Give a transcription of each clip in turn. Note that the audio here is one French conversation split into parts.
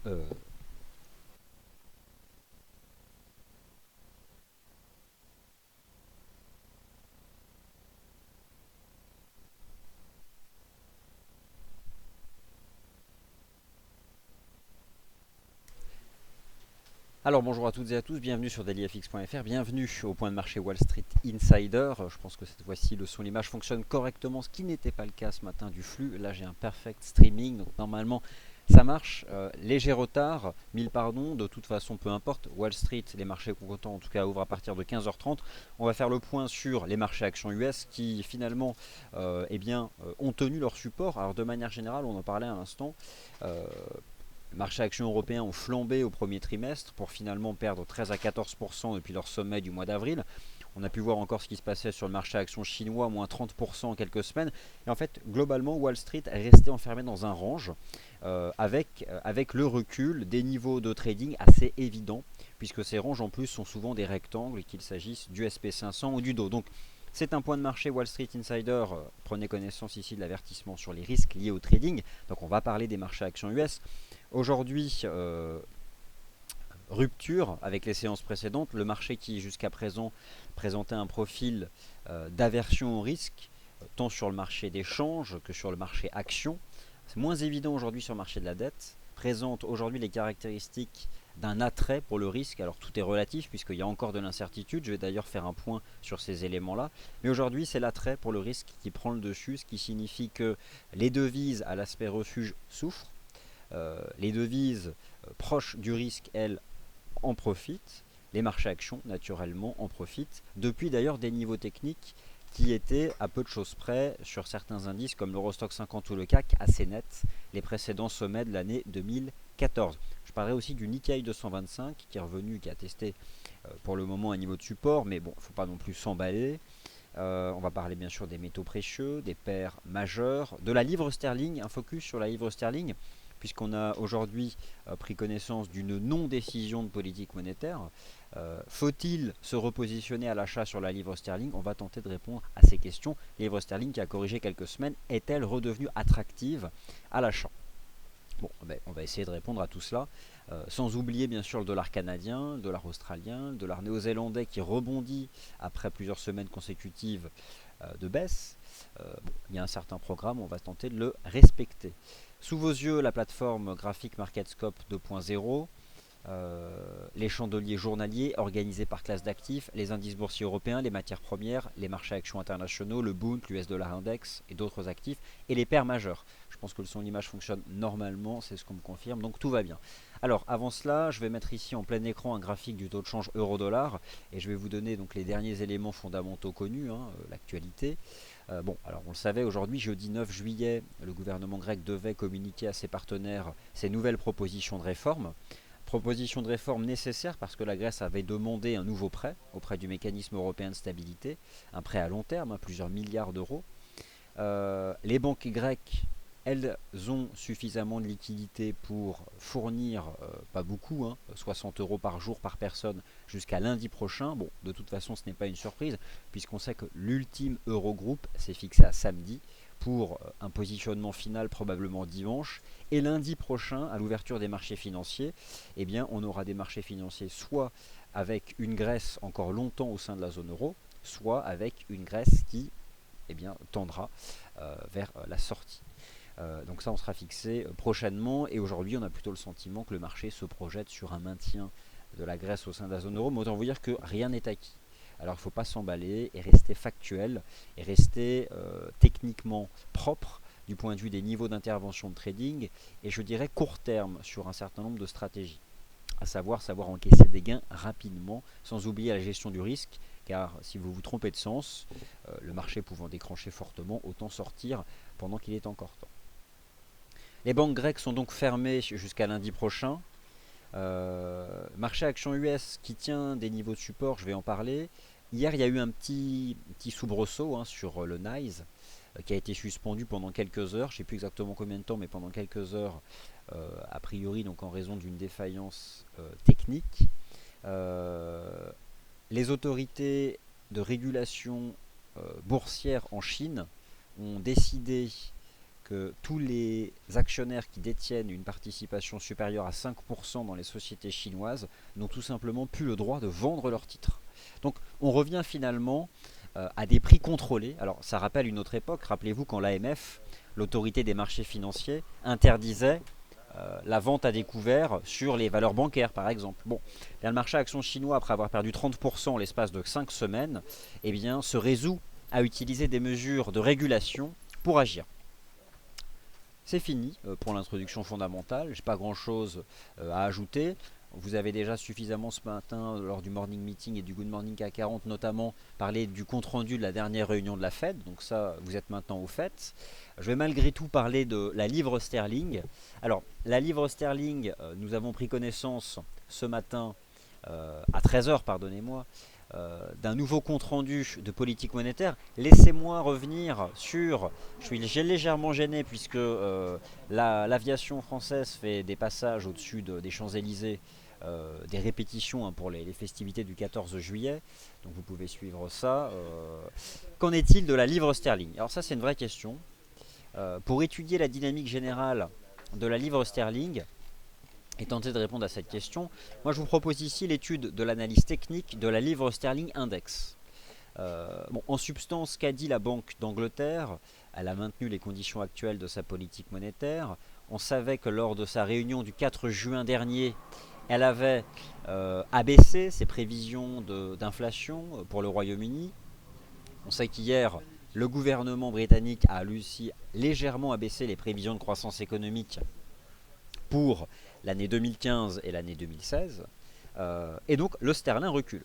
Euh, Alors bonjour à toutes et à tous, bienvenue sur dailyfx.fr, bienvenue au point de marché Wall Street Insider. Je pense que cette fois-ci le son l'image fonctionne correctement, ce qui n'était pas le cas ce matin du flux. Là j'ai un perfect streaming, donc normalement ça marche. Léger retard, mille pardons, de toute façon peu importe. Wall Street, les marchés comptants en tout cas ouvrent à partir de 15h30. On va faire le point sur les marchés actions US qui finalement ont tenu leur support. Alors de manière générale, on en parlait à l'instant. Euh, Les marchés actions européens ont flambé au premier trimestre pour finalement perdre 13 à 14% depuis leur sommet du mois d'avril. On a pu voir encore ce qui se passait sur le marché actions chinois, moins 30% en quelques semaines. Et en fait, globalement, Wall Street est resté enfermé dans un range avec le recul des niveaux de trading assez évidents, puisque ces ranges en plus sont souvent des rectangles, qu'il s'agisse du SP500 ou du Dow. Donc, c'est un point de marché Wall Street Insider. Prenez connaissance ici de l'avertissement sur les risques liés au trading. Donc, on va parler des marchés actions US. Aujourd'hui, rupture avec les séances précédentes. Le marché qui jusqu'à présent présentait un profil d'aversion au risque, tant sur le marché des changes que sur le marché action. C'est moins évident aujourd'hui sur le marché de la dette. Présente aujourd'hui les caractéristiques d'un attrait pour le risque. Alors tout est relatif puisqu'il y a encore de l'incertitude. Je vais d'ailleurs faire un point sur ces éléments-là. Mais aujourd'hui, c'est l'attrait pour le risque qui prend le dessus, ce qui signifie que les devises à l'aspect refuge souffrent. Les devises proches du risque, elles, en profitent. Les marchés actions, naturellement, en profitent. Depuis d'ailleurs des niveaux techniques qui étaient à peu de choses près sur certains indices comme l'Eurostock 50 ou le CAC assez nets, les précédents sommets de l'année 2014. Je parlerai aussi du Nikkei 225 qui est revenu, qui a testé pour le moment un niveau de support, mais bon, il ne faut pas non plus s'emballer. On va parler bien sûr des métaux précieux, des paires majeures, de la livre sterling, un focus sur la livre sterling, puisqu'on a aujourd'hui pris connaissance d'une non-décision de politique monétaire. Faut-il se repositionner à l'achat sur la livre sterling? On va tenter de répondre à ces questions. La livre sterling qui a corrigé quelques semaines, est-elle redevenue attractive à l'achat? Bon, ben, on va essayer de répondre à tout cela, sans oublier bien sûr le dollar canadien, le dollar australien, le dollar néo-zélandais qui rebondit après plusieurs semaines consécutives de baisse. Bon, il y a un certain programme, on va tenter de le respecter. Sous vos yeux, la plateforme graphique MarketScope 2.0, les chandeliers journaliers organisés par classe d'actifs, les indices boursiers européens, les matières premières, les marchés actions internationaux, le Bund, l'US Dollar Index et d'autres actifs, et les paires majeures. Je pense que le son l'image fonctionne normalement, c'est ce qu'on me confirme, donc tout va bien. Alors avant cela, je vais mettre ici en plein écran un graphique du taux de change euro-dollar, et je vais vous donner donc les derniers éléments fondamentaux connus, l'actualité. Bon, alors on le savait, aujourd'hui, jeudi 9 juillet, le gouvernement grec devait communiquer à ses partenaires ses nouvelles propositions de réforme. Proposition de réforme nécessaire parce que la Grèce avait demandé un nouveau prêt auprès du mécanisme européen de stabilité, un prêt à long terme, plusieurs milliards d'euros. Les banques grecques, elles ont suffisamment de liquidités pour fournir, pas beaucoup, 60 euros par jour par personne jusqu'à lundi prochain. Bon, de toute façon, ce n'est pas une surprise, puisqu'on sait que l'ultime Eurogroupe s'est fixé à samedi pour un positionnement final probablement dimanche. Et lundi prochain, à l'ouverture des marchés financiers, eh bien, on aura des marchés financiers soit avec une Grèce encore longtemps au sein de la zone euro, soit avec une Grèce qui tendra vers la sortie. Donc ça, on sera fixé prochainement. Et aujourd'hui, on a plutôt le sentiment que le marché se projette sur un maintien de la Grèce au sein de la zone euro. Mais autant vous dire que rien n'est acquis. Alors il ne faut pas s'emballer et rester factuel et rester techniquement propre du point de vue des niveaux d'intervention de trading et je dirais court terme sur un certain nombre de stratégies, à savoir encaisser des gains rapidement sans oublier la gestion du risque, car si vous vous trompez de sens, le marché pouvant déclencher fortement, autant sortir pendant qu'il est encore temps. Les banques grecques sont donc fermées jusqu'à lundi prochain. Marché action US qui tient des niveaux de support, je vais en parler. Hier, il y a eu un petit soubresaut sur le NYSE qui a été suspendu pendant quelques heures. Je ne sais plus exactement combien de temps, mais pendant quelques heures, a priori donc en raison d'une défaillance technique. Euh, les autorités de régulation boursière en Chine ont décidé que tous les actionnaires qui détiennent une participation supérieure à 5% dans les sociétés chinoises n'ont tout simplement plus le droit de vendre leurs titres. Donc on revient finalement à des prix contrôlés. Alors ça rappelle une autre époque, rappelez-vous quand l'AMF, l'autorité des marchés financiers, interdisait la vente à découvert sur les valeurs bancaires par exemple. Bon, bien, le marché action chinois, après avoir perdu 30% en l'espace de 5 semaines, eh bien, se résout à utiliser des mesures de régulation pour agir. C'est fini pour l'introduction fondamentale, j'ai pas grand chose à ajouter. Vous avez déjà suffisamment ce matin, lors du morning meeting et du good morning CAC 40 notamment, parlé du compte rendu de la dernière réunion de la Fed, donc ça vous êtes maintenant au fait. Je vais malgré tout parler de la livre sterling. Alors la livre sterling, nous avons pris connaissance ce matin à 13 h, pardonnez-moi, d'un nouveau compte-rendu de politique monétaire. Laissez-moi revenir sur... Je suis légèrement gêné puisque l'aviation française fait des passages au-dessus des Champs-Élysées, des répétitions pour les festivités du 14 juillet. Donc vous pouvez suivre ça. Qu'en est-il de la livre sterling? Alors ça c'est une vraie question. Pour étudier la dynamique générale de la livre sterling, et tenter de répondre à cette question, moi je vous propose ici l'étude de l'analyse technique de la livre sterling index. Bon, en substance, qu'a dit la Banque d'Angleterre? Elle a maintenu les conditions actuelles de sa politique monétaire. On savait que lors de sa réunion du 4 juin dernier, elle avait abaissé ses prévisions d'inflation pour le Royaume-Uni. On sait qu'hier, le gouvernement britannique a lui aussi légèrement abaissé les prévisions de croissance économique pour l'année 2015 et l'année 2016. Et donc le sterling recule.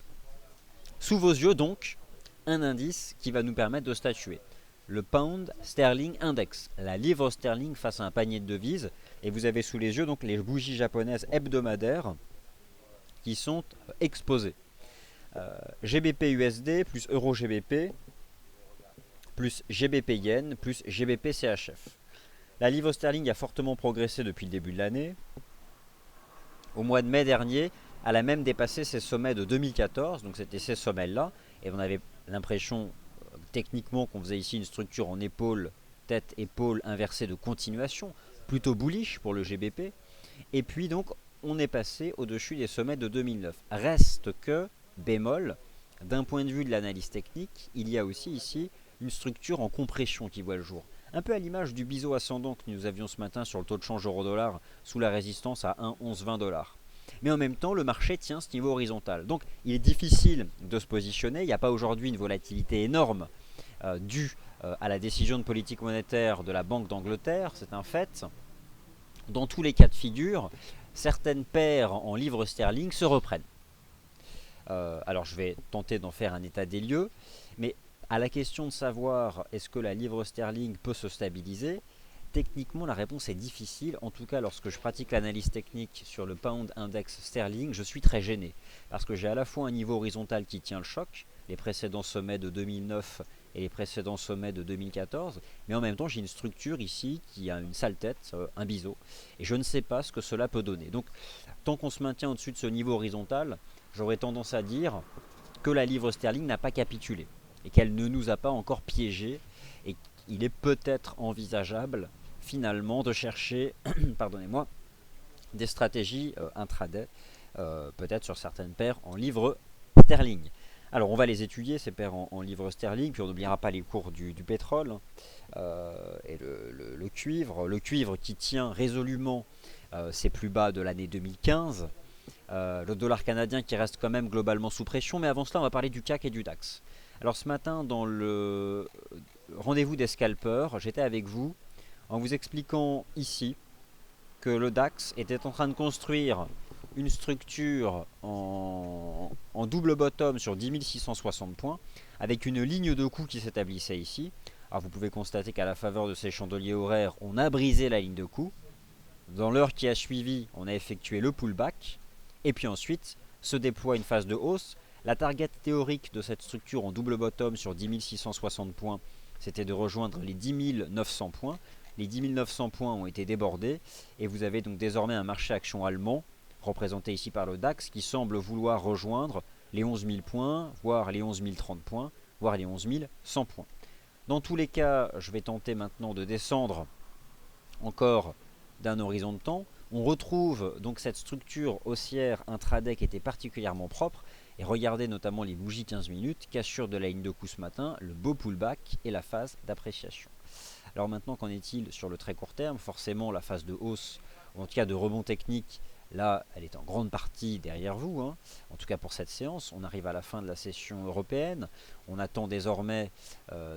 Sous vos yeux donc, un indice qui va nous permettre de statuer. Le Pound Sterling Index, la livre sterling face à un panier de devises. Et vous avez sous les yeux donc les bougies japonaises hebdomadaires qui sont exposées. GBP USD plus Euro GBP plus GBP Yen plus GBP CHF. La livre sterling a fortement progressé depuis le début de l'année. Au mois de mai dernier, elle a même dépassé ses sommets de 2014, donc c'était ces sommets-là, et on avait l'impression techniquement qu'on faisait ici une structure en épaule, tête-épaule inversée de continuation, plutôt bullish pour le GBP, et puis donc on est passé au-dessus des sommets de 2009. Reste que, bémol, d'un point de vue de l'analyse technique, il y a aussi ici une structure en compression qui voit le jour. Un peu à l'image du biseau ascendant que nous avions ce matin sur le taux de change euro-dollar sous la résistance à 1,1120 $. Mais en même temps, le marché tient ce niveau horizontal. Donc il est difficile de se positionner. Il n'y a pas aujourd'hui une volatilité énorme due à la décision de politique monétaire de la Banque d'Angleterre, c'est un fait. Dans tous les cas de figure, certaines paires en livres sterling se reprennent. Alors je vais tenter d'en faire un état des lieux, mais à la question de savoir est-ce que la livre sterling peut se stabiliser, techniquement la réponse est difficile. En tout cas, lorsque je pratique l'analyse technique sur le Pound Index Sterling, je suis très gêné parce que j'ai à la fois un niveau horizontal qui tient le choc, les précédents sommets de 2009 et les précédents sommets de 2014, mais en même temps j'ai une structure ici qui a une sale tête, un biseau, et je ne sais pas ce que cela peut donner. Donc tant qu'on se maintient au-dessus de ce niveau horizontal, j'aurais tendance à dire que la livre sterling n'a pas capitulé et qu'elle ne nous a pas encore piégés, et qu'il est peut-être envisageable finalement de chercher pardonnez-moi, des stratégies intraday, peut-être sur certaines paires en livres sterling. Alors on va les étudier ces paires en livres sterling, puis on n'oubliera pas les cours du pétrole et le cuivre qui tient résolument ses plus bas de l'année 2015. Le dollar canadien qui reste quand même globalement sous pression, mais avant cela on va parler du CAC et du DAX. Alors ce matin dans le rendez-vous des scalpers, j'étais avec vous en vous expliquant ici que le DAX était en train de construire une structure en double bottom sur 10 660 points avec une ligne de coup qui s'établissait ici. Alors vous pouvez constater qu'à la faveur de ces chandeliers horaires, on a brisé la ligne de coup. Dans l'heure qui a suivi, on a effectué le pullback et puis ensuite se déploie une phase de hausse. La target théorique de cette structure en double bottom sur 10 660 points, c'était de rejoindre les 10 900 points. Les 10 900 points ont été débordés et vous avez donc désormais un marché action allemand, représenté ici par le DAX, qui semble vouloir rejoindre les 11 000 points, voire les 11 030 points, voire les 11 100 points. Dans tous les cas, je vais tenter maintenant de descendre encore d'un horizon de temps. On retrouve donc cette structure haussière intraday qui était particulièrement propre. Et regardez notamment les bougies 15 minutes, cassure de la ligne de coup ce matin, le beau pullback et la phase d'appréciation. Alors maintenant, qu'en est-il sur le très court terme? Forcément, la phase de hausse, ou en tout cas de rebond technique, là, elle est en grande partie derrière vous, hein. En tout cas pour cette séance. On arrive à la fin de la session européenne. On attend désormais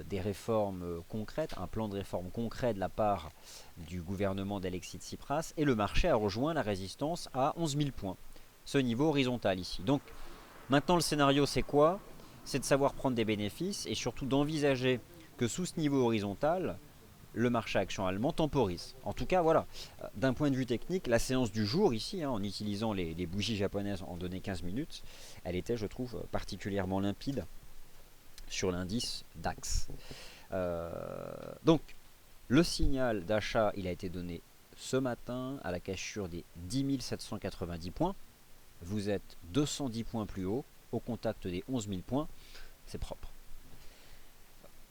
des réformes concrètes, un plan de réforme concret de la part du gouvernement d'Alexis Tsipras. Et le marché a rejoint la résistance à 11 000 points. Ce niveau horizontal ici. Donc maintenant, le scénario, c'est quoi? C'est de savoir prendre des bénéfices et surtout d'envisager que sous ce niveau horizontal, le marché action allemand temporise. En tout cas, voilà, d'un point de vue technique, la séance du jour ici, hein, en utilisant les bougies japonaises en données 15 minutes, elle était, je trouve, particulièrement limpide sur l'indice DAX. Donc, le signal d'achat, il a été donné ce matin à la cassure des 10 790 points. Vous êtes 210 points plus haut, au contact des 11 000 points, c'est propre.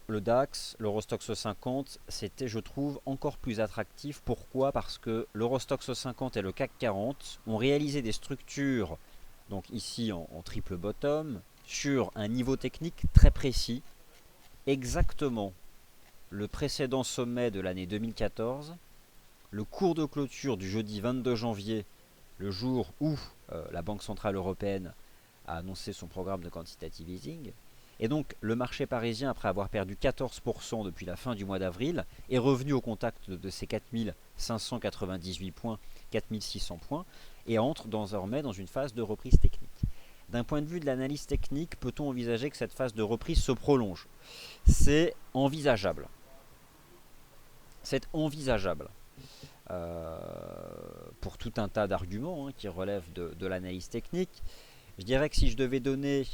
Le DAX, l'Eurostoxx 50, c'était, je trouve, encore plus attractif. Pourquoi? Parce que l'Eurostoxx 50 et le CAC 40 ont réalisé des structures, donc ici en triple bottom, sur un niveau technique très précis, exactement le précédent sommet de l'année 2014, le cours de clôture du jeudi 22 janvier, le jour où la Banque Centrale Européenne a annoncé son programme de quantitative easing. Et donc le marché parisien, après avoir perdu 14% depuis la fin du mois d'avril, est revenu au contact de ses 4598 points, 4600 points, et entre désormais dans une phase de reprise technique. D'un point de vue de l'analyse technique, peut-on envisager que cette phase de reprise se prolonge? C'est envisageable. C'est envisageable. Pour tout un tas d'arguments qui relèvent de l'analyse technique. Je dirais que si je devais donner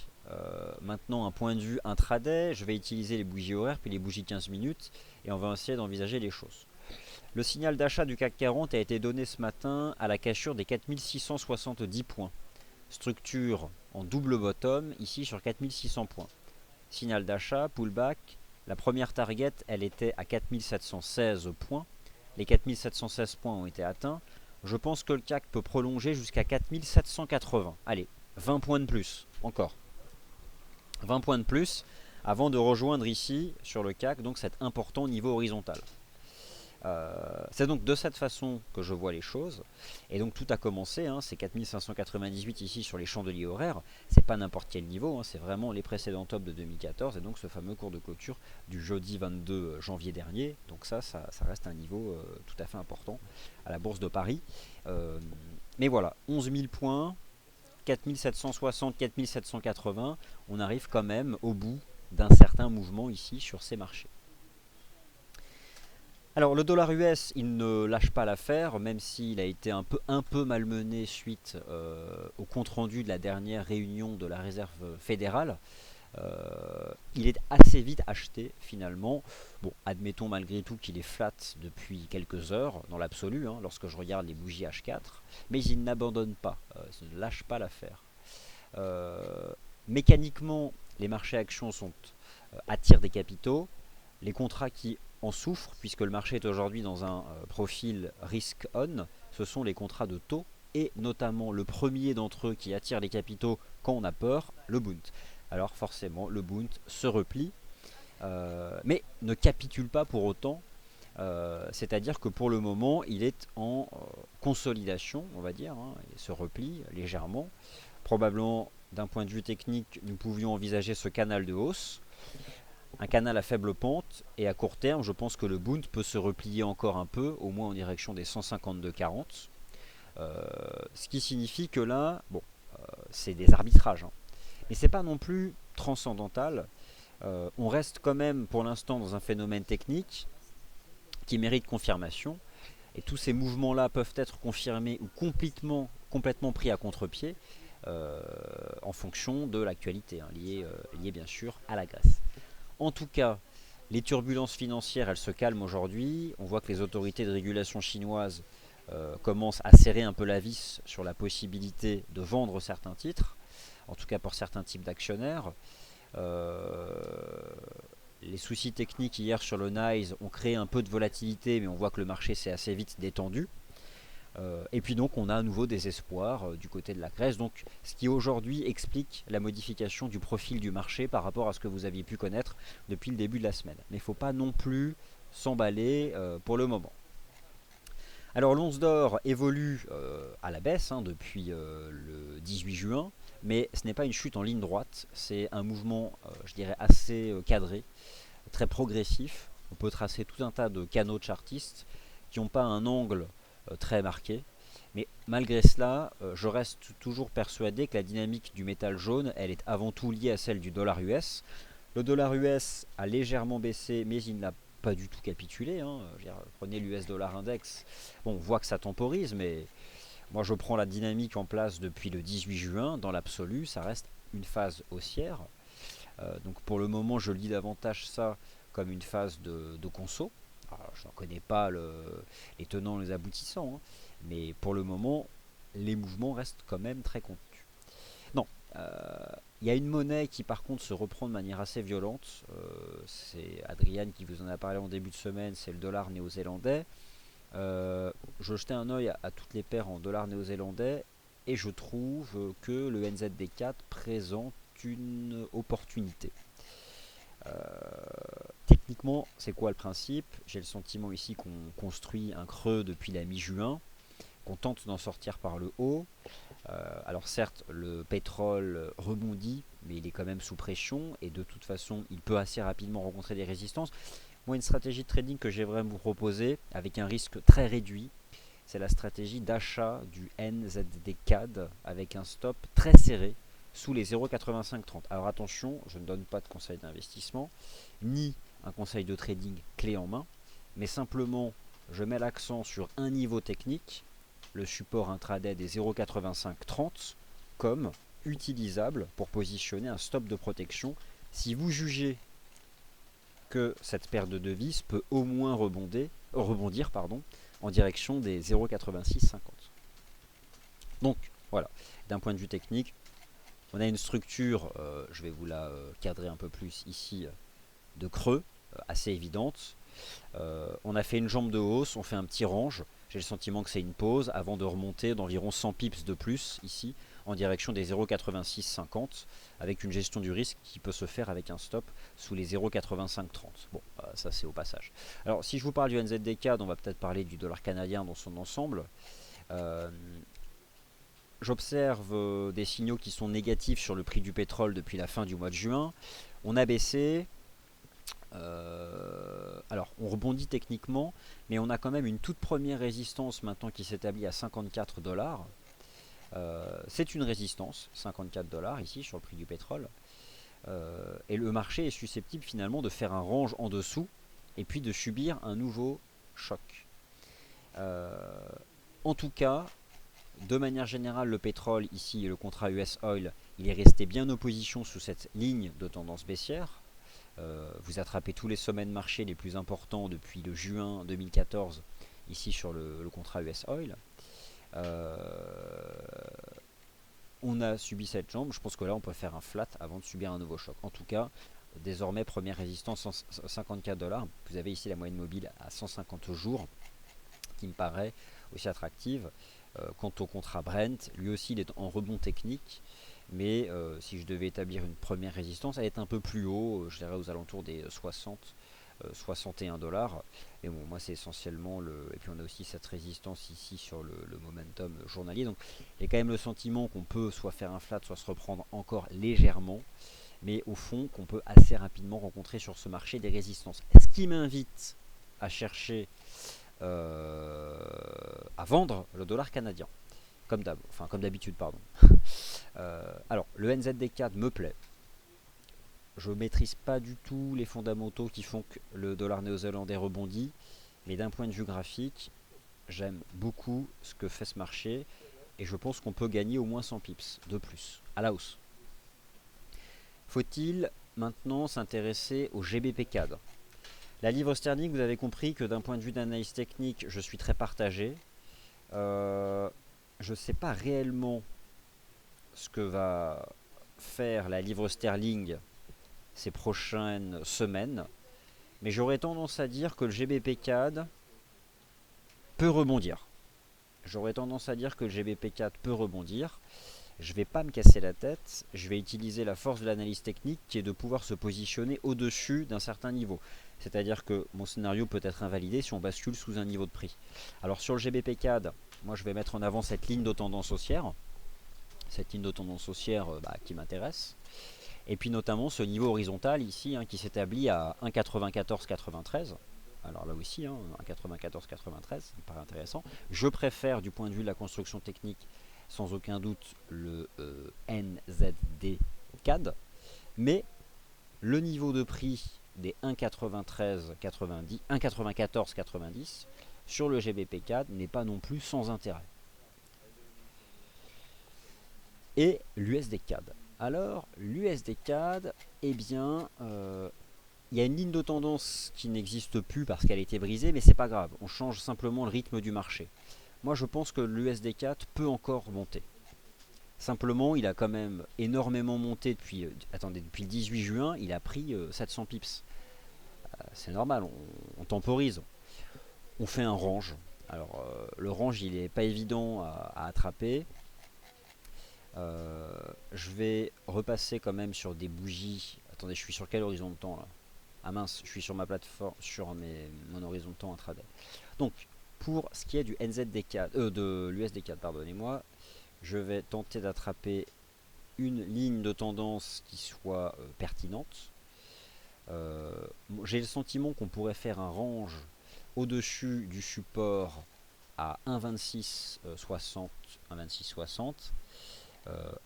maintenant un point de vue intraday, je vais utiliser les bougies horaires puis les bougies 15 minutes et on va essayer d'envisager les choses. Le signal d'achat du CAC 40 a été donné ce matin à la cassure des 4670 points. Structure en double bottom ici sur 4600 points. Signal d'achat, pullback. La première target, elle était à 4716 points. Les 4716 points ont été atteints. Je pense que le CAC peut prolonger jusqu'à 4780. Allez, 20 points de plus, encore. 20 points de plus avant de rejoindre ici, sur le CAC, donc cet important niveau horizontal. C'est donc de cette façon que je vois les choses. Et donc tout a commencé, hein, c'est 4598 ici sur les chandeliers horaires. C'est pas n'importe quel niveau, hein, c'est vraiment les précédents tops de 2014 et donc ce fameux cours de clôture du jeudi 22 janvier dernier. Donc ça reste un niveau tout à fait important à la Bourse de Paris. Mais voilà, 11 000 points, 4760, 4780, on arrive quand même au bout d'un certain mouvement ici sur ces marchés. Alors le dollar US, il ne lâche pas l'affaire, même s'il a été un peu malmené suite au compte-rendu de la dernière réunion de la Réserve fédérale. Il est assez vite acheté finalement. Bon, admettons malgré tout qu'il est flat depuis quelques heures dans l'absolu, hein, lorsque je regarde les bougies H4, mais il n'abandonne pas, ne lâche pas l'affaire. Mécaniquement, les marchés actions attirent des capitaux. Les contrats qui en souffrent, puisque le marché est aujourd'hui dans un profil risk-on, ce sont les contrats de taux, et notamment le premier d'entre eux qui attire les capitaux quand on a peur, le Bund. Alors forcément, le Bund se replie, mais ne capitule pas pour autant, c'est-à-dire que pour le moment, il est en consolidation, on va dire, hein, il se replie légèrement. Probablement, d'un point de vue technique, nous pouvions envisager ce canal de hausse, un canal à faible pente, et à court terme, je pense que le Bund peut se replier encore un peu, au moins en direction des 152,40. Ce qui signifie que là, bon, c'est des arbitrages, hein. Mais c'est pas non plus transcendantal. On reste quand même pour l'instant dans un phénomène technique qui mérite confirmation. Et tous ces mouvements-là peuvent être confirmés ou complètement pris à contre-pied en fonction de l'actualité, hein, liée bien sûr à la Grèce. En tout cas, les turbulences financières, elles se calment aujourd'hui. On voit que les autorités de régulation chinoises commencent à serrer un peu la vis sur la possibilité de vendre certains titres, en tout cas pour certains types d'actionnaires. les soucis techniques hier sur le NYSE ont créé un peu de volatilité, mais on voit que le marché s'est assez vite détendu. Et puis donc on a à nouveau des espoirs du côté de la Grèce, donc ce qui aujourd'hui explique la modification du profil du marché par rapport à ce que vous aviez pu connaître depuis le début de la semaine. Mais il ne faut pas non plus s'emballer pour le moment. Alors l'once d'or évolue à la baisse depuis le 18 juin, mais ce n'est pas une chute en ligne droite, c'est un mouvement je dirais assez cadré, très progressif. On peut tracer tout un tas de canaux chartistes qui n'ont pas un angle très marqué. Mais malgré cela, je reste toujours persuadé que la dynamique du métal jaune, elle est avant tout liée à celle du dollar US. Le dollar US a légèrement baissé, mais il n'a pas du tout capitulé. Prenez l'US dollar index. Bon, on voit que ça temporise, mais moi je prends la dynamique en place depuis le 18 juin. Dans l'absolu, ça reste une phase haussière. Donc pour le moment, je lis davantage ça comme une phase de conso. Alors, je n'en connais pas les tenants et les aboutissants, hein, mais pour le moment, les mouvements restent quand même très contenus. Non, il y a une monnaie qui par contre se reprend de manière assez violente. C'est Adrian qui vous en a parlé en début de semaine, c'est le dollar néo-zélandais. Je jetais un œil à toutes les paires en dollars néo-zélandais et je trouve que le NZD4 présente une opportunité. Techniquement, c'est quoi le principe? J'ai le sentiment ici qu'on construit un creux depuis la mi-juin, qu'on tente d'en sortir par le haut. Alors certes, le pétrole rebondit, mais il est quand même sous pression et de toute façon, il peut assez rapidement rencontrer des résistances. Moi, une stratégie de trading que j'aimerais vous proposer, avec un risque très réduit, c'est la stratégie d'achat du NZD-CAD avec un stop très serré sous les 0,8530. Alors attention, je ne donne pas de conseil d'investissement, ni un conseil de trading clé en main, mais simplement je mets l'accent sur un niveau technique, le support intraday des 0,8530, comme utilisable pour positionner un stop de protection si vous jugez que cette paire de devises peut au moins rebondir en direction des 0,8650. Donc voilà, d'un point de vue technique, on a une structure, je vais vous la cadrer un peu plus ici, de creux, assez évidente. On a fait une jambe de hausse, on fait un petit range. J'ai le sentiment que c'est une pause avant de remonter d'environ 100 pips de plus ici en direction des 0,8650 avec une gestion du risque qui peut se faire avec un stop sous les 0,8530. Bon, ça c'est au passage. Alors si je vous parle du NZD-CAD, on va peut-être parler du dollar canadien dans son ensemble. J'observe des signaux qui sont négatifs sur le prix du pétrole depuis la fin du mois de juin. On a baissé. Alors on rebondit techniquement, mais on a quand même une toute première résistance maintenant qui s'établit à 54 dollars. C'est une résistance, 54 dollars ici sur le prix du pétrole. Et le marché est susceptible finalement de faire un range en dessous et puis de subir un nouveau choc. En tout cas, de manière générale, le pétrole ici, le contrat US Oil, il est resté bien en opposition sous cette ligne de tendance baissière. Vous attrapez tous les sommets de marché les plus importants depuis le juin 2014 ici sur le contrat US Oil. On a subi cette jambe, je pense que là on peut faire un flat avant de subir un nouveau choc. En tout cas, désormais première résistance 54 dollars. Vous avez ici la moyenne mobile à 150 jours qui me paraît aussi attractive. Quant au contrat Brent, lui aussi il est en rebond technique, mais si je devais établir une première résistance, elle est un peu plus haut, je dirais aux alentours des 61 dollars. Et bon, moi c'est essentiellement et puis on a aussi cette résistance ici sur le momentum journalier. Donc il y a quand même le sentiment qu'on peut soit faire un flat, soit se reprendre encore légèrement, mais au fond qu'on peut assez rapidement rencontrer sur ce marché des résistances. Ce qui m'invite à chercher à vendre le dollar canadien, comme d'habitude, pardon. Alors, le NZD4 me plaît. Je ne maîtrise pas du tout les fondamentaux qui font que le dollar néo-zélandais rebondit, mais d'un point de vue graphique, j'aime beaucoup ce que fait ce marché et je pense qu'on peut gagner au moins 100 pips de plus à la hausse. Faut-il maintenant s'intéresser au GBP-CAD? La livre sterling, vous avez compris que d'un point de vue d'analyse technique, je suis très partagé. Je ne sais pas réellement ce que va faire la livre sterling ces prochaines semaines. Mais j'aurais tendance à dire que le GBP CAD peut rebondir. J'aurais tendance à dire que le GBP CAD peut rebondir. Je ne vais pas me casser la tête, je vais utiliser la force de l'analyse technique qui est de pouvoir se positionner au-dessus d'un certain niveau. C'est-à-dire que mon scénario peut être invalidé si on bascule sous un niveau de prix. Alors sur le GBP CAD, moi je vais mettre en avant cette ligne de tendance haussière. Cette ligne de tendance haussière qui m'intéresse. Et puis notamment ce niveau horizontal ici qui s'établit à 1,9493. Alors là aussi, 1,9493, ça me paraît intéressant. Je préfère du point de vue de la construction technique sans aucun doute le NZD CAD, mais le niveau de prix des 1,9490 sur le GBP CAD n'est pas non plus sans intérêt. Et l'USD CAD. Alors, l'USD CAD, eh bien, il y a une ligne de tendance qui n'existe plus parce qu'elle a été brisée, mais c'est pas grave, on change simplement le rythme du marché. Moi je pense que l'USD CAD peut encore monter. Simplement, il a quand même énormément monté depuis, depuis le 18 juin, il a pris 700 pips. C'est normal, on temporise. On fait un range. Alors, le range, il n'est pas évident à attraper. Je vais repasser quand même sur des bougies. Attendez, je suis sur quel horizon de temps là? Ah mince, je suis sur ma plateforme, sur mon horizon de temps intraday. Donc, pour ce qui est du NZD4, de l'USD4, pardonnez-moi, je vais tenter d'attraper une ligne de tendance qui soit pertinente. J'ai le sentiment qu'on pourrait faire un range au-dessus du support à 1,2660, 1,2660.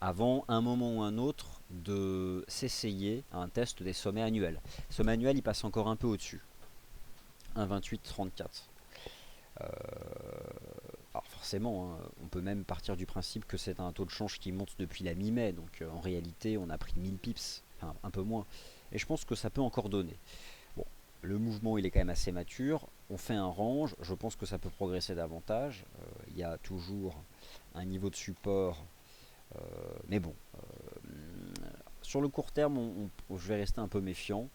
Avant un moment ou un autre de s'essayer à un test des sommets annuels. Ce sommet annuel il passe encore un peu au-dessus, 1,2834. Alors forcément, on peut même partir du principe que c'est un taux de change qui monte depuis la mi-mai, donc en réalité on a pris 1000 pips, enfin un peu moins, et je pense que ça peut encore donner. Bon, le mouvement il est quand même assez mature, on fait un range, je pense que ça peut progresser davantage, il y a toujours un niveau de support. Mais bon, sur le court terme, je vais rester un peu méfiant.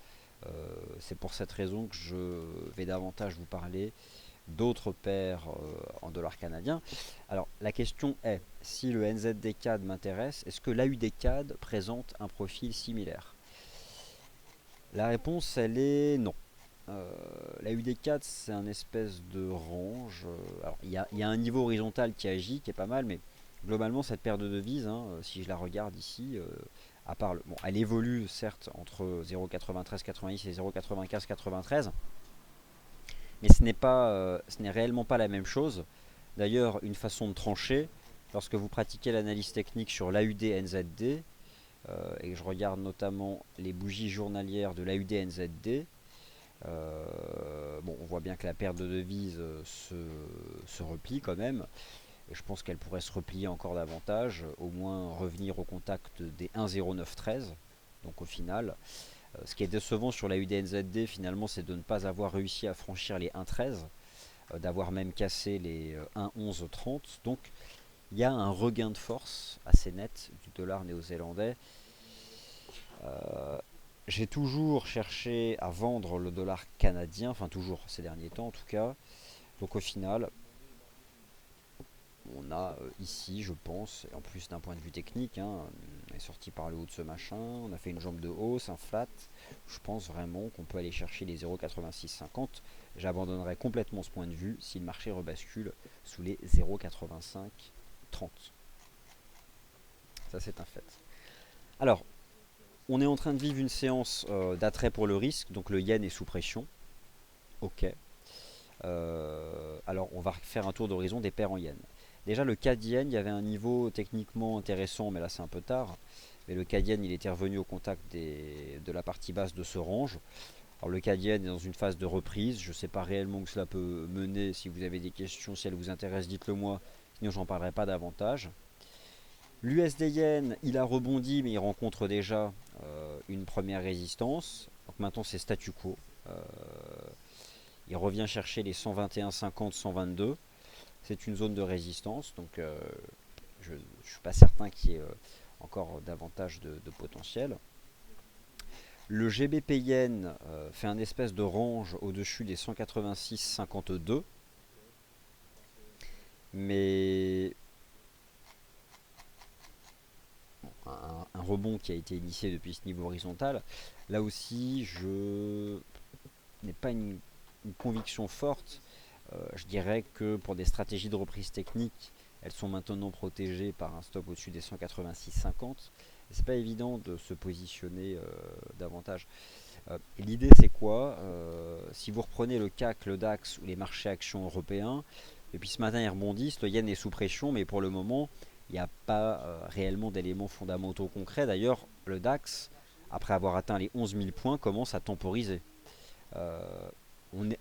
C'est pour cette raison que je vais davantage vous parler d'autres paires en dollars canadiens. Alors la question est, si le NZD CAD m'intéresse, est-ce que l'AUD CAD présente un profil similaire? La réponse elle est non. L'AUD CAD c'est un espèce de range. Alors il y a un niveau horizontal qui agit, qui est pas mal, mais globalement cette paire de devises, si je la regarde ici, à part bon, elle évolue certes entre 0,9390 et 0,9593, mais ce n'est réellement pas la même chose. D'ailleurs, une façon de trancher, lorsque vous pratiquez l'analyse technique sur l'AUD NZD, et je regarde notamment les bougies journalières de l'AUD NZD, bon, on voit bien que la paire de devises se replie quand même. Et je pense qu'elle pourrait se replier encore davantage, au moins revenir au contact des 1,0913. Donc au final, ce qui est décevant sur la UDNZD finalement, c'est de ne pas avoir réussi à franchir les 1,13, d'avoir même cassé les 1,1130. Donc il y a un regain de force assez net du dollar néo-zélandais. J'ai toujours cherché à vendre le dollar canadien, enfin toujours ces derniers temps en tout cas. Donc au final, on a ici, je pense, et en plus d'un point de vue technique, on est sorti par le haut de ce machin, on a fait une jambe de hausse, un flat. Je pense vraiment qu'on peut aller chercher les 0,8650. J'abandonnerai complètement ce point de vue si le marché rebascule sous les 0,8530. Ça, c'est un fait. Alors, on est en train de vivre une séance d'attrait pour le risque, donc le yen est sous pression. Ok. Alors, on va faire un tour d'horizon des paires en yen. Déjà le CAD yen, il y avait un niveau techniquement intéressant, mais là c'est un peu tard. Mais le CAD yen, il était revenu au contact de la partie basse de ce range. Alors le CAD yen est dans une phase de reprise. Je ne sais pas réellement où cela peut mener. Si vous avez des questions, si elles vous intéressent, dites-le moi. Sinon, j'en parlerai pas davantage. L'USD yen, il a rebondi, mais il rencontre déjà une première résistance. Donc maintenant, c'est statu quo. Il revient chercher les 121,50, 122. C'est une zone de résistance, donc je ne suis pas certain qu'il y ait encore davantage de potentiel. Le GBP Yen fait un espèce de range au-dessus des 186,52, mais un rebond qui a été initié depuis ce niveau horizontal. Là aussi, je n'ai pas une conviction forte. Je dirais que pour des stratégies de reprise technique, elles sont maintenant protégées par un stop au-dessus des 186,50. C'est pas évident de se positionner davantage. L'idée c'est quoi? Si vous reprenez le CAC, le DAX ou les marchés actions européens, depuis ce matin ils rebondissent, le yen est sous pression, mais pour le moment il n'y a pas réellement d'éléments fondamentaux concrets. D'ailleurs, le DAX, après avoir atteint les 11 000 points, commence à temporiser. Euh,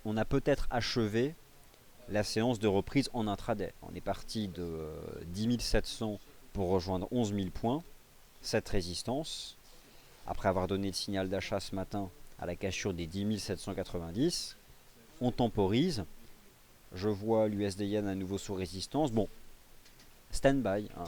on a peut-être achevé la séance de reprise en intraday. On est parti de 10 700 pour rejoindre 11 000 points, cette résistance. Après avoir donné le signal d'achat ce matin à la cassure des 10 790, on temporise. Je vois l'USD Yen à nouveau sous résistance. Bon, stand-by, hein,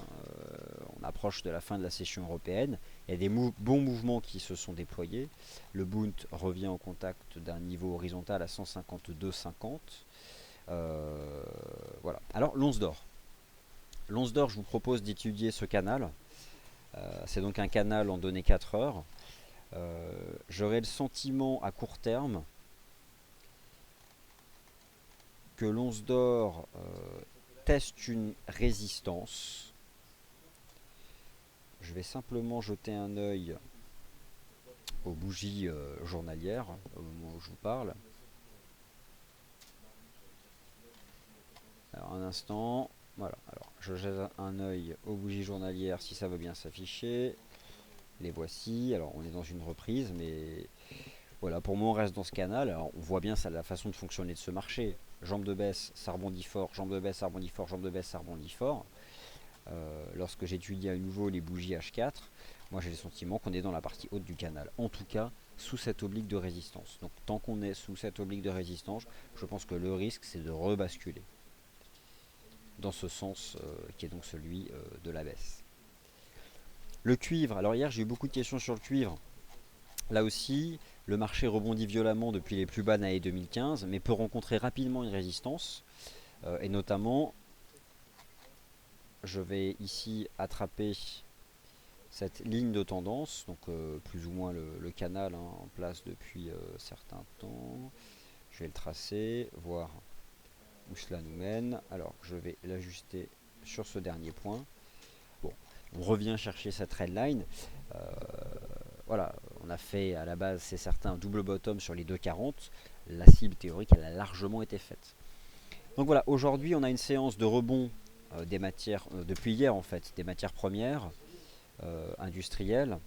on approche de la fin de la session européenne. Il y a des bons mouvements qui se sont déployés. Le Bund revient au contact d'un niveau horizontal à 152,50. Voilà. Alors, l'once d'or. L'once d'or, je vous propose d'étudier ce canal. C'est donc un canal en données 4 heures. J'aurais le sentiment à court terme que l'once d'or teste une résistance. Je vais simplement jeter un œil aux bougies journalières au moment où je vous parle. Alors un instant, voilà. Alors je jette un œil aux bougies journalières si ça veut bien s'afficher. Les voici. Alors on est dans une reprise, mais voilà, pour moi on reste dans ce canal. Alors on voit bien ça, la façon de fonctionner de ce marché. Jambe de baisse, ça rebondit fort, jambe de baisse, ça rebondit fort, jambe de baisse, ça rebondit fort. Lorsque j'étudie à nouveau les bougies H4, moi j'ai le sentiment qu'on est dans la partie haute du canal. En tout cas, sous cette oblique de résistance. Donc tant qu'on est sous cette oblique de résistance, je pense que le risque c'est de rebasculer dans ce sens qui est donc celui de la baisse. Le cuivre, alors hier j'ai eu beaucoup de questions sur le cuivre. Là aussi, le marché rebondit violemment depuis les plus bas de l'année 2015, mais peut rencontrer rapidement une résistance, et notamment, je vais ici attraper cette ligne de tendance, donc plus ou moins le canal en place depuis certains temps. Je vais le tracer, voir où cela nous mène. Alors je vais l'ajuster sur ce dernier point. Bon, on revient chercher cette trendline. Voilà, on a fait à la base, c'est certain, un double bottom sur les 2,40. La cible théorique, elle a largement été faite. Donc voilà, aujourd'hui on a une séance de rebond des matières, depuis hier en fait, des matières premières industrielles.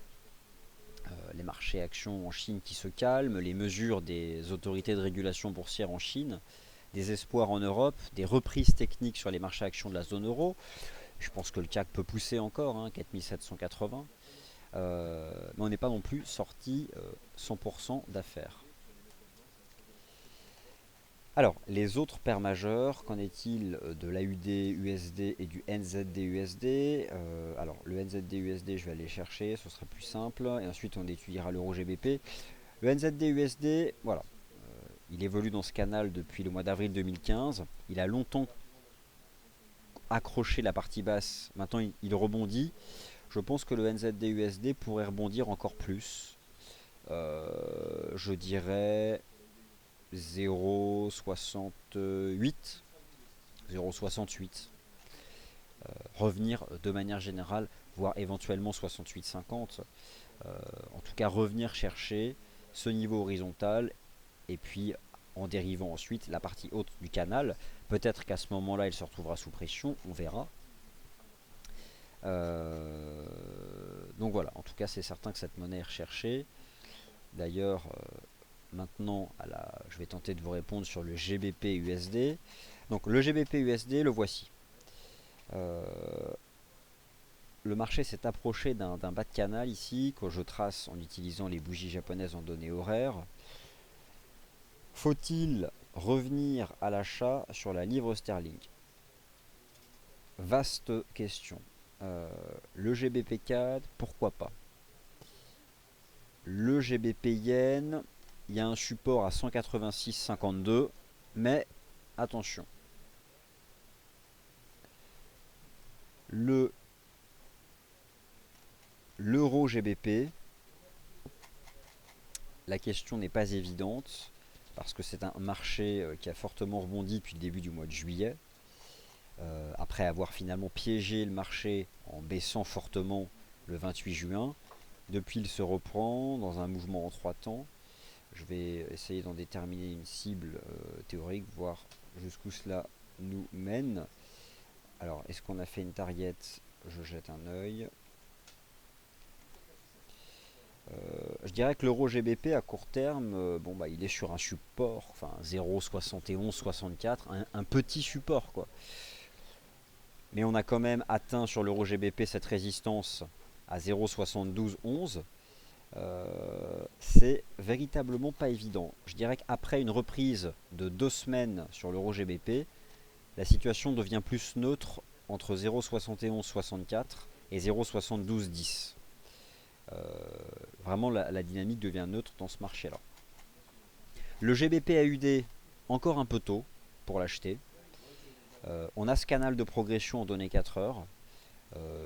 Les marchés actions en Chine qui se calment, les mesures des autorités de régulation boursière en Chine, des espoirs en Europe, des reprises techniques sur les marchés actions de la zone euro. Je pense que le CAC peut pousser encore, hein, 4780. Mais on n'est pas non plus sorti 100% d'affaires. Alors, les autres paires majeures, qu'en est-il de l'AUD USD et du NZD USD? Alors, le NZD USD, je vais aller chercher, ce sera plus simple. Et ensuite, on étudiera l'euro GBP. Le NZD USD, voilà, il évolue dans ce canal depuis le mois d'avril 2015. Il a longtemps accroché la partie basse. Maintenant, il rebondit. Je pense que le NZD USD pourrait rebondir encore plus. Je dirais 0,68. 0,68. Revenir de manière générale, voire éventuellement 68,50. En tout cas, revenir chercher ce niveau horizontal et puis en dérivant ensuite la partie haute du canal. Peut-être qu'à ce moment-là, il se retrouvera sous pression, on verra. Donc voilà, en tout cas, c'est certain que cette monnaie est recherchée. D'ailleurs, maintenant, je vais tenter de vous répondre sur le GBP USD. Donc le GBP USD, le voici. Le marché s'est approché d'un bas de canal ici, que je trace en utilisant les bougies japonaises en données horaires. Faut-il revenir à l'achat sur la livre sterling? Vaste question. Le GBP CAD, pourquoi pas? Le GBP Yen, il y a un support à 186,52, mais attention, le l'euro GBP, la question n'est pas évidente parce que c'est un marché qui a fortement rebondi depuis le début du mois de juillet, après avoir finalement piégé le marché en baissant fortement le 28 juin. Depuis, il se reprend dans un mouvement en 3 temps. Je vais essayer d'en déterminer une cible théorique, voir jusqu'où cela nous mène. Alors, est-ce qu'on a fait une target? Je jette un œil. Je dirais que l'euro GBP à court terme, bon bah il est sur un support, enfin 0,7164, un petit support quoi. Mais on a quand même atteint sur l'euro GBP cette résistance à 0,7211. C'est véritablement pas évident. Je dirais qu'après une reprise de 2 semaines sur l'euro GBP, la situation devient plus neutre entre 0,7164 et 0,7210. Vraiment la dynamique devient neutre dans ce marché-là. Le GBP AUD, encore un peu tôt pour l'acheter. On a ce canal de progression en données 4 heures.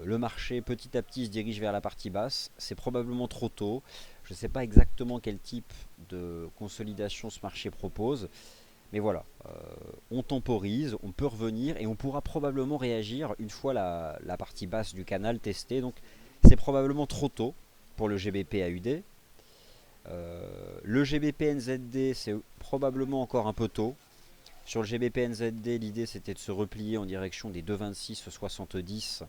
Le marché petit à petit se dirige vers la partie basse. C'est probablement trop tôt. Je ne sais pas exactement quel type de consolidation ce marché propose. Mais voilà, on temporise, on peut revenir et on pourra probablement réagir une fois la partie basse du canal testée. Donc c'est probablement trop tôt pour le GBP AUD. Le GBP NZD, c'est probablement encore un peu tôt. Sur le GBP NZD, l'idée c'était de se replier en direction des 2,26,70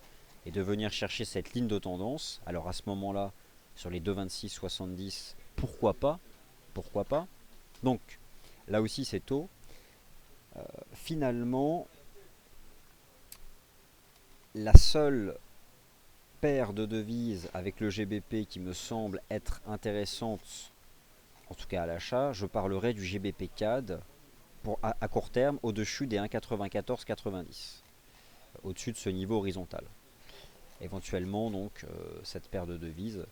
et de venir chercher cette ligne de tendance. Alors à ce moment-là, sur les 2,26,70, pourquoi pas? Pourquoi pas? Donc là aussi c'est tôt. Finalement, la seule paire de devises avec le GBP qui me semble être intéressante, en tout cas à l'achat, je parlerai du GBP CAD à court terme au-dessus des 1,9490, au-dessus de ce niveau horizontal. Éventuellement donc cette paire de devises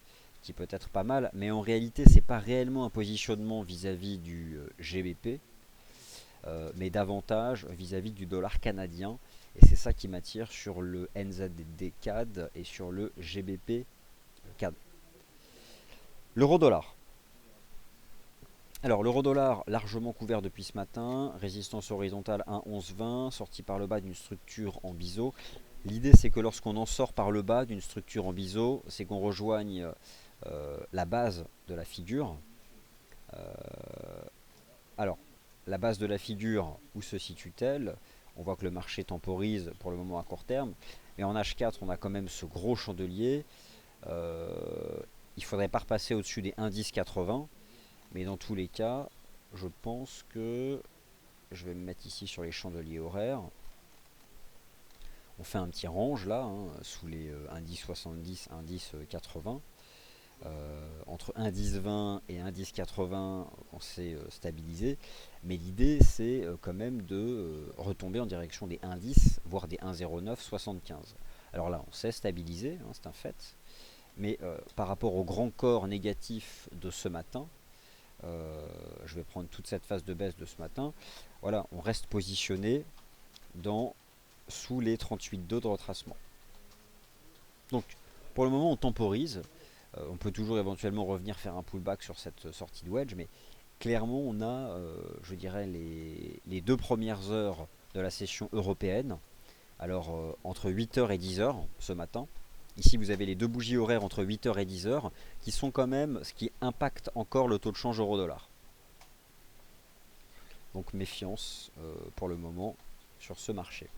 qui peut être pas mal, mais en réalité c'est pas réellement un positionnement vis-à-vis du GBP, mais davantage vis-à-vis du dollar canadien, et c'est ça qui m'attire sur le NZD CAD et sur le GBP CAD. L'euro dollar. Alors l'euro dollar largement couvert depuis ce matin, résistance horizontale 1,1120, sortie par le bas d'une structure en biseau. L'idée c'est que lorsqu'on en sort par le bas d'une structure en biseau, c'est qu'on rejoigne la base de la figure. Alors, la base de la figure, où se situe-t-elle? On voit que le marché temporise pour le moment à court terme, mais en H4 on a quand même ce gros chandelier. Il ne faudrait pas repasser au-dessus des 1,1080. Mais dans tous les cas, je pense que je vais me mettre ici sur les chandeliers horaires. On fait un petit range là, hein, sous les 1,1070, 1,1080. Entre 1,1020 et 1,1080, on s'est stabilisé. Mais l'idée, c'est quand même de retomber en direction des 1,10, voire des 1,0975. Alors là, on s'est stabilisé, hein, c'est un fait. Mais par rapport au grand corps négatif de ce matin, je vais prendre toute cette phase de baisse de ce matin. Voilà, on reste positionné sous les 38,2 de retracement. Donc, pour le moment, on temporise. On peut toujours éventuellement revenir faire un pullback sur cette sortie de wedge, mais clairement, on a, je dirais, les 2 premières heures de la session européenne. Alors, entre 8h et 10h ce matin. Ici, vous avez les 2 bougies horaires entre 8h et 10h qui sont quand même ce qui impacte encore le taux de change euro-dollar. Donc méfiance pour le moment sur ce marché.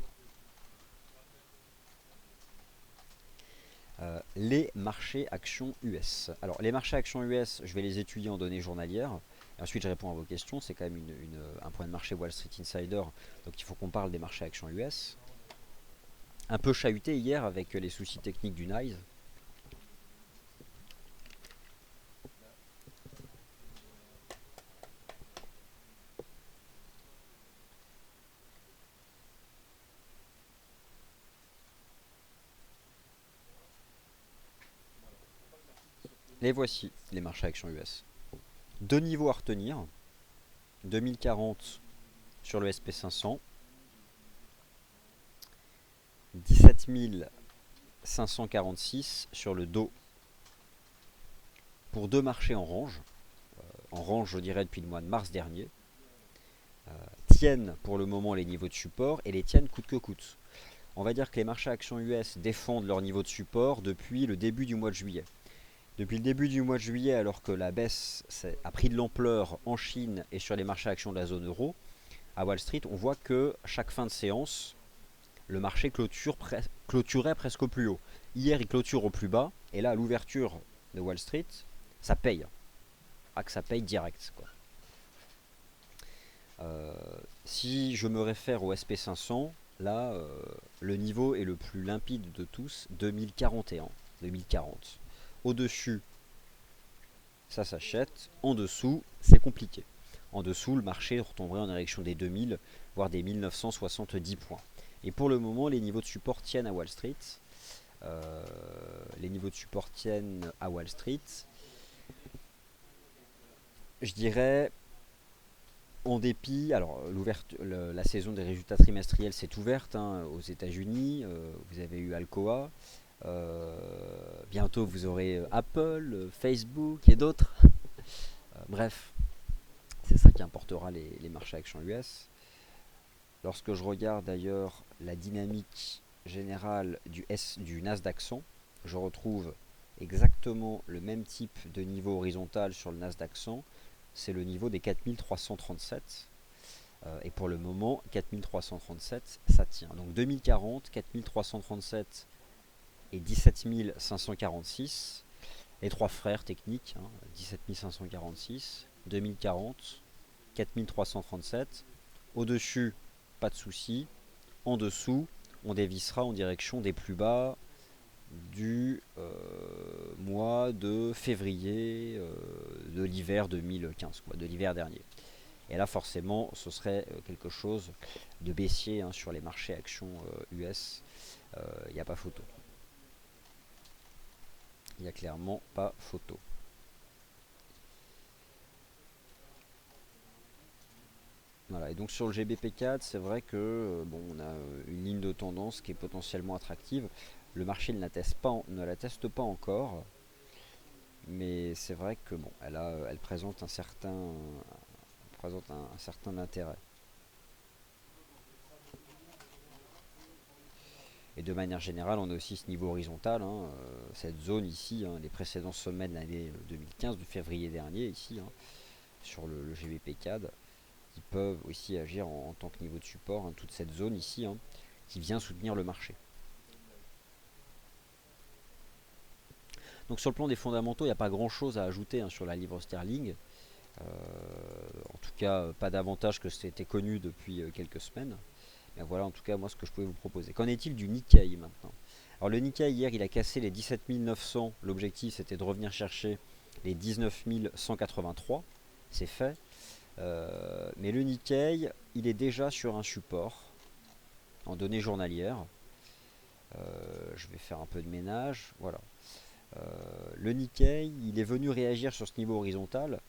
Les marchés actions US. Alors les marchés actions US, je vais les étudier en données journalières. Et ensuite je réponds à vos questions. C'est quand même un point de marché Wall Street Insider. Donc il faut qu'on parle des marchés actions US. Un peu chahuté hier avec les soucis techniques du NYSE. Les voici, les marchés actions US. Deux niveaux à retenir. 2040 sur le SP500. 17 546 sur le Dow. Pour deux marchés en range je dirais depuis le mois de mars dernier, tiennent pour le moment les niveaux de support et les tiennent coûte que coûte. On va dire que les marchés actions US défendent leur niveau de support depuis le début du mois de juillet. Depuis le début du mois de juillet, alors que la baisse a pris de l'ampleur en Chine et sur les marchés actions de la zone euro, à Wall Street, on voit que chaque fin de séance, le marché clôturait presque au plus haut. Hier, il clôture au plus bas, et là, à l'ouverture de Wall Street, ça paye. Ah, que ça paye direct, quoi. Si je me réfère au SP500, là, le niveau est le plus limpide de tous, 2041, 2040. Au-dessus, ça s'achète. En dessous, c'est compliqué. En dessous, le marché retomberait en direction des 2000, voire des 1970 points. Et pour le moment, les niveaux de support tiennent à Wall Street. Les niveaux de support tiennent à Wall Street. Je dirais, en dépit, alors la saison des résultats trimestriels s'est ouverte aux États-Unis. Vous avez eu Alcoa. Bientôt vous aurez Apple, Facebook et d'autres. Bref, c'est ça qui importera les marchés actions US. Lorsque je regarde d'ailleurs la dynamique générale du Nasdaq 100, je retrouve exactement le même type de niveau horizontal sur le Nasdaq 100. C'est le niveau des 4337. Et pour le moment, 4337, ça tient. Donc 2040, 4337 et 17 546. Les trois frères techniques, 17 546, 2040, 4337. Au-dessus, pas de souci. En dessous, on dévissera en direction des plus bas du mois de février de l'hiver 2015, de l'hiver dernier. Et là, forcément, ce serait quelque chose de baissier sur les marchés actions US. Il n'y a pas photo. Il n'y a clairement pas photo. Voilà, et donc sur le GBP4, c'est vrai que on a une ligne de tendance qui est potentiellement attractive. Le marché ne l'atteste pas encore, mais c'est vrai que elle présente un certain intérêt. Et de manière générale, on a aussi ce niveau horizontal, cette zone ici, les précédents sommets de l'année 2015, de février dernier, ici, sur le GBP4, qui peuvent aussi agir en tant que niveau de support, toute cette zone ici, qui vient soutenir le marché. Donc sur le plan des fondamentaux, il n'y a pas grand chose à ajouter sur la livre sterling. En tout cas, pas davantage que c'était connu depuis quelques semaines. Mais voilà en tout cas moi ce que je pouvais vous proposer. Qu'en est-il du Nikkei maintenant? Alors le Nikkei hier il a cassé les 17 900. L'objectif c'était de revenir chercher les 19 183. C'est fait. Mais le Nikkei il est déjà sur un support en données journalières. Je vais faire un peu de ménage. Voilà. Le Nikkei il est venu réagir sur ce niveau horizontal.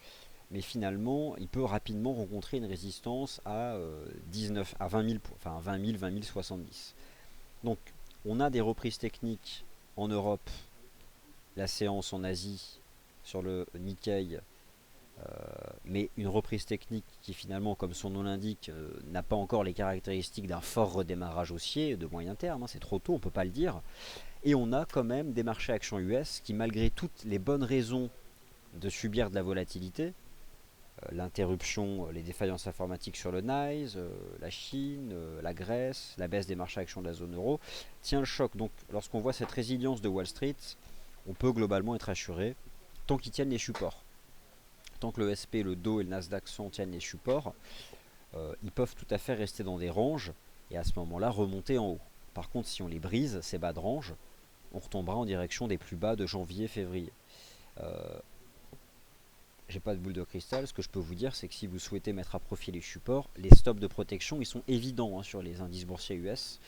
Mais finalement, il peut rapidement rencontrer une résistance à 20 000, enfin 20 000 70. Donc, on a des reprises techniques en Europe, la séance en Asie sur le Nikkei, mais une reprise technique qui finalement, comme son nom l'indique, n'a pas encore les caractéristiques d'un fort redémarrage haussier de moyen terme, c'est trop tôt, on ne peut pas le dire. Et on a quand même des marchés actions US qui, malgré toutes les bonnes raisons de subir de la volatilité, l'interruption, les défaillances informatiques sur le NICE, la Chine, la Grèce, la baisse des marchés actions de la zone euro, tient le choc. Donc lorsqu'on voit cette résilience de Wall Street, on peut globalement être assuré, tant qu'ils tiennent les supports. Tant que le SP, le Dow et le Nasdaq 100 tiennent les supports, ils peuvent tout à fait rester dans des ranges et à ce moment-là remonter en haut. Par contre, si on les brise, ces bas de range, on retombera en direction des plus bas de janvier-février. J'ai pas de boule de cristal, ce que je peux vous dire c'est que si vous souhaitez mettre à profit les supports, les stops de protection ils sont évidents sur les indices boursiers US,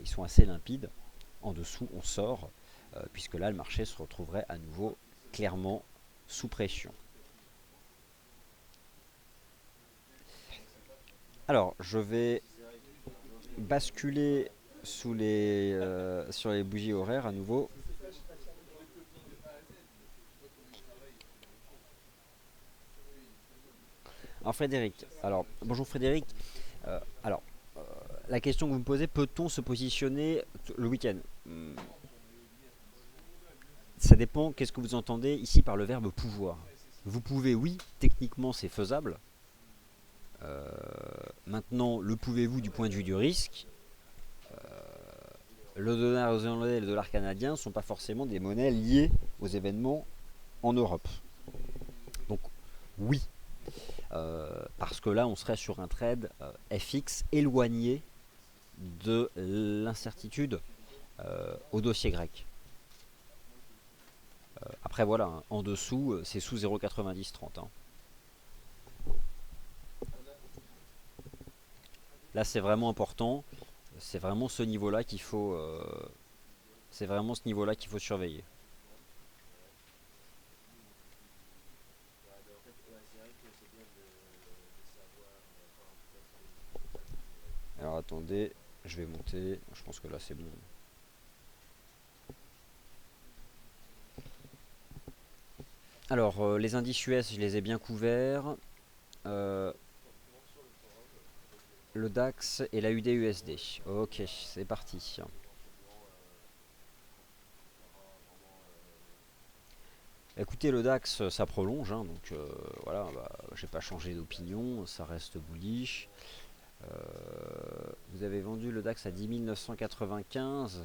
ils sont assez limpides. En dessous on sort, puisque là le marché se retrouverait à nouveau clairement sous pression. Alors, je vais basculer sur les bougies horaires à nouveau. Alors Frédéric, bonjour Frédéric. Alors, la question que vous me posez, peut-on se positionner le week-end? Ça dépend, qu'est-ce que vous entendez ici par le verbe pouvoir. Vous pouvez, oui, techniquement c'est faisable. Maintenant, le pouvez-vous du point de vue du risque? Le dollar zélandais et le dollar canadien ne sont pas forcément des monnaies liées aux événements en Europe. Donc oui, parce que là on serait sur un trade FX éloigné de l'incertitude au dossier grec. Après voilà, hein, en dessous c'est sous 0,9030. Hein. Là c'est vraiment important, c'est vraiment ce niveau-là qu'il faut, surveiller. Alors attendez, je vais monter, je pense que là c'est bon. Alors les indices US je les ai bien couverts. Le DAX et la UDUSD. Ok, c'est parti. Écoutez, le DAX, ça prolonge, hein, donc voilà, bah, j'ai pas changé d'opinion, ça reste bullish. Vous avez vendu le DAX à 10 995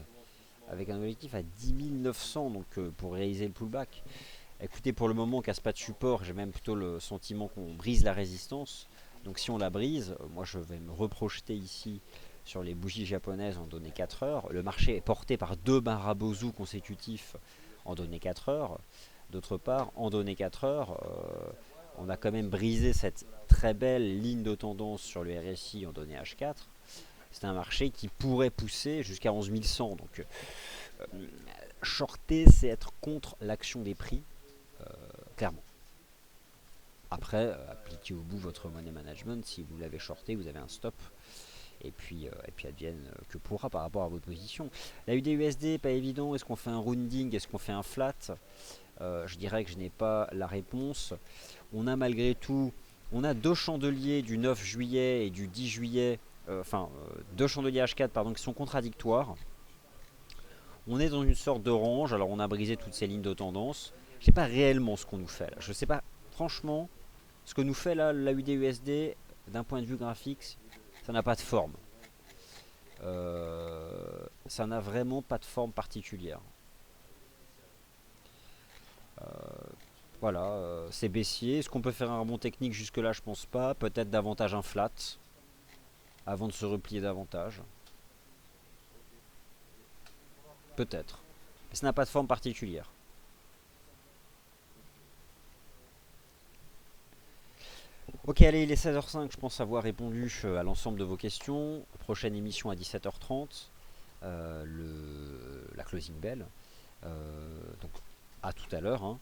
avec un objectif à 10 900, donc pour réaliser le pullback. Écoutez, pour le moment, on casse pas de support, j'ai même plutôt le sentiment qu'on brise la résistance. Donc si on la brise, moi je vais me reprojeter ici sur les bougies japonaises en données 4 heures. Le marché est porté par deux Marabozu consécutifs en données 4 heures. D'autre part, en données 4 heures, on a quand même brisé cette très belle ligne de tendance sur le RSI en données H4. C'est un marché qui pourrait pousser jusqu'à 11 100. Donc shorter, c'est être contre l'action des prix, clairement. Après, appliquez au bout votre money management. Si vous l'avez shorté, vous avez un stop. Et puis advienne que pourra par rapport à votre position. La UDUSD, pas évident. Est-ce qu'on fait un rounding? Est-ce qu'on fait un flat? Je dirais que je n'ai pas la réponse. On a malgré tout, on a deux chandeliers du 9 juillet et du 10 juillet. Deux chandeliers H4 pardon, qui sont contradictoires. On est dans une sorte de range. Alors on a brisé toutes ces lignes de tendance. Je ne sais pas réellement ce qu'on nous fait là. Je ne sais pas, franchement. Ce que nous fait là la UDUSD, d'un point de vue graphique, ça n'a pas de forme. Ça n'a vraiment pas de forme particulière. Voilà, c'est baissier. Est-ce qu'on peut faire un rebond technique jusque là? Je pense pas. Peut-être davantage un flat avant de se replier davantage. Peut-être. Mais ça n'a pas de forme particulière. Ok, allez, il est 16h05, je pense avoir répondu à l'ensemble de vos questions. Prochaine émission à 17h30, la closing bell. Donc à tout à l'heure. Hein.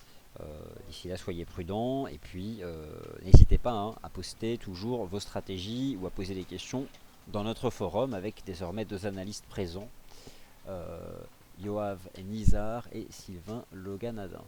D'ici là, soyez prudents et puis n'hésitez pas hein, à poster toujours vos stratégies ou à poser des questions dans notre forum avec désormais deux analystes présents, Yoav Nizar et Sylvain Loganadin.